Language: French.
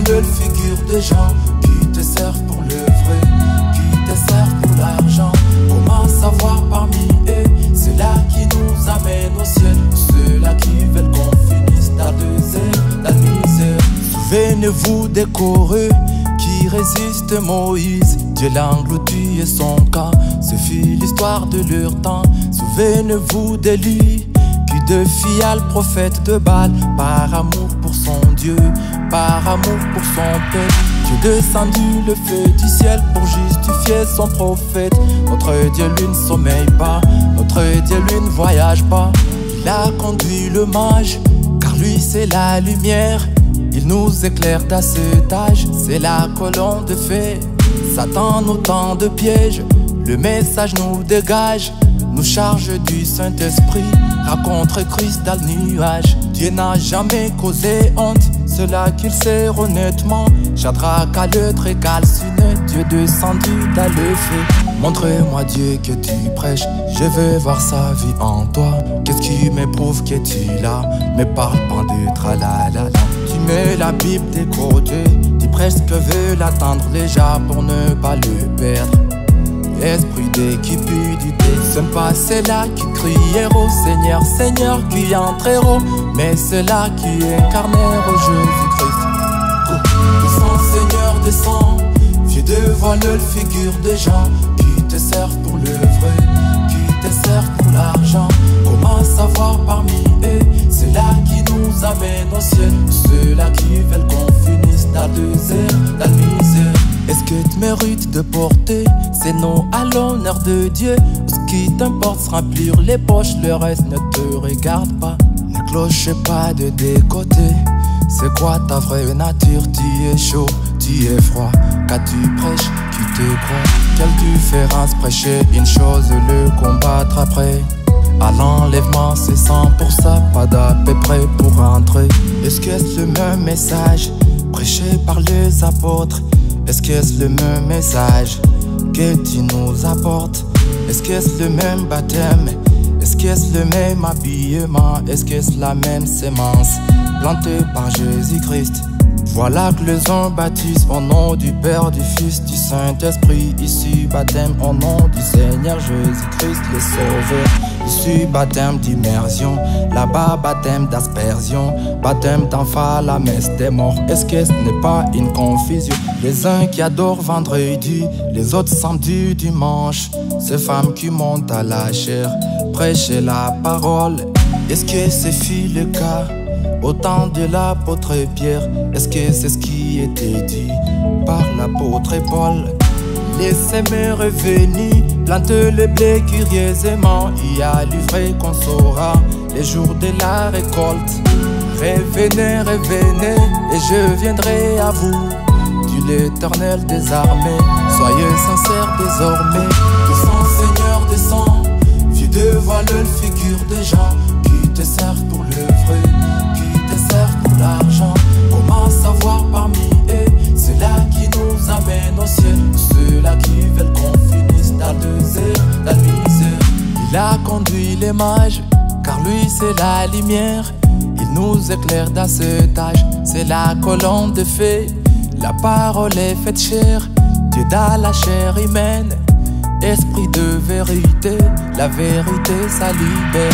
voiles figurent des gens qui te servent pour le vrai, qui te servent pour l'argent. Comment savoir parmi eux ceux-là qui nous amènent au ciel, ceux-là qui veulent qu'on finisse dans la misère. Souvenez-vous des Coreux qui résistent Moïse. Dieu l'a englouti son camp, ce fut l'histoire de leur temps. Souvenez-vous d'Élie qui défia le prophète de Baal, par amour pour son Dieu, par amour pour son peuple. Dieu descendu le feu du ciel pour justifier son prophète. Notre Dieu lui ne sommeille pas, notre Dieu lui ne voyage pas. Il a conduit le mage, car lui c'est la lumière. Il nous éclaire dans cet âge, c'est la colonne de feu. Satan nous tend de pièges, le message nous dégage, nous charge du Saint-Esprit, raconte Christ dans le nuage. Dieu n'a jamais causé honte, cela qu'il sait honnêtement. Shadrach a le très calciné, Dieu descendu dans le feu. Montre-moi Dieu que tu prêches, je veux voir sa vie en toi. Qu'est-ce qui m'éprouve que tu là, me parle pas de tralala. Tu mets la Bible de côté, tu presque veux l'attendre déjà pour ne pas le perdre. Esprit d'équipudité, ce n'est pas ceux-là qui crient héros, Seigneur, Seigneur, qui entre héros, mais ceux-là qui incarnèrent au Jésus-Christ. Descends, Seigneur, descends, vieux de voiles figure des gens qui te servent pour le vrai, qui te servent pour l'argent. Comment savoir parmi eux ceux-là qui nous amènent au ciel, ceux-là qui veulent qu'on finisse dans le désert, dans la misère. Est-ce que tu mérites de porter ces noms à l'honneur de Dieu? Ce qui t'importe, c'est remplir les poches, le reste ne te regarde pas. Ne cloche pas de décoté, c'est quoi ta vraie nature? Tu es chaud, tu es froid, quand tu prêches, qui te croit? Quelle différence prêcher une chose, le combattre après? À l'enlèvement c'est 100%, pas d'à peu près pour rentrer. Est-ce que c'est le même message prêché par les apôtres? Est-ce que c'est le même message que tu nous apportes? Est-ce que c'est le même baptême? Est-ce que c'est le même habillement? Est-ce que c'est la même sémence plantée par Jésus-Christ? Voilà que les uns baptisent au nom du Père, du Fils, du Saint-Esprit. Ici baptême au nom du Seigneur Jésus-Christ le Sauveur. Ici baptême d'immersion, là-bas baptême d'aspersion, baptême d'enfant, la messe des morts. Est-ce que ce n'est pas une confusion? Les uns qui adorent vendredi, les autres samedi, dimanche. Ces femmes qui montent à la chair, prêcher la parole. Est-ce que c'est fut le cas au temps de l'apôtre Pierre? Est-ce que c'est ce qui était dit par l'apôtre Paul? Laissez-moi revenir, plante le blé curieusement. Il y a l'ivraie qu'on saura les jours de la récolte. Revenez, revenez, et je viendrai à vous, dit l'Éternel des armées. Soyez sincères désormais. Descends, Seigneur, descends, vieux de voiles figure des gens qui te servent pour le vrai, qui te servent pour l'argent. Comment savoir parmi eux ceux-là qui nous amènent au ciel, ceux-là qui veulent qu'on finisse dans le désert, dans la misère? Il a conduit les mages, car lui c'est la lumière. Il nous éclaire dans cet âge, c'est la colonne de feu. La parole est faite chair, Dieu dans la chair humaine. Esprit de vérité, la vérité ça libère.